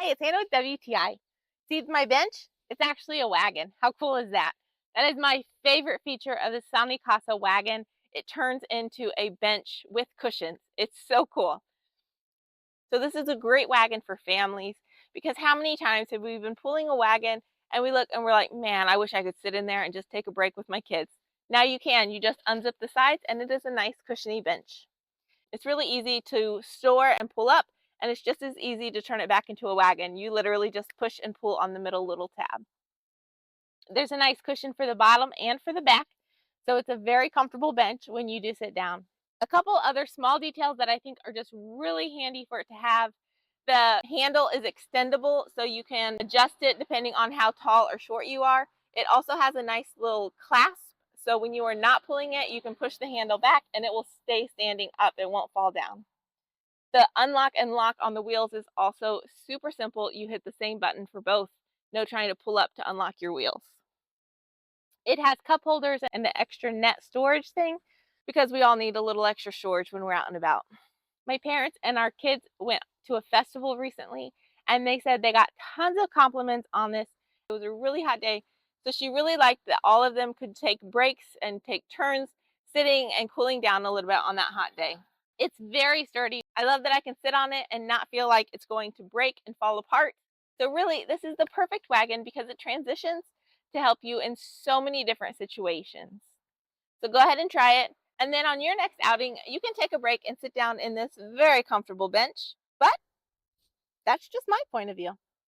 Hi, it's Hannah with WTI. See my bench? It's actually a wagon. How cool is that? That is my favorite feature of the SANYCASA wagon. It turns into a bench with cushions. It's so cool. So this is a great wagon for families because how many times have we been pulling a wagon and we look and we're like, man, I wish I could sit in there and just take a break with my kids. Now you can. You just unzip the sides and it is a nice cushiony bench. It's really easy to store and pull up, and it's just as easy to turn it back into a wagon. You literally just push and pull on the middle little tab. There's a nice cushion for the bottom and for the back, so it's a very comfortable bench when you do sit down. A couple other small details that I think are just really handy for it to have. The handle is extendable, so you can adjust it depending on how tall or short you are. It also has a nice little clasp, so when you are not pulling it, you can push the handle back and it will stay standing up. It won't fall down. The unlock and lock on the wheels is also super simple. You hit the same button for both. No trying to pull up to unlock your wheels. It has cup holders and the extra net storage thing because we all need a little extra storage when we're out and about. My parents and our kids went to a festival recently and they said they got tons of compliments on this. It was a really hot day, so she really liked that all of them could take breaks and take turns sitting and cooling down a little bit on that hot day. It's very sturdy. I love that I can sit on it and not feel like it's going to break and fall apart. So really, this is the perfect wagon because it transitions to help you in so many different situations. So go ahead and try it. And then on your next outing, you can take a break and sit down in this very comfortable bench. But that's just my point of view.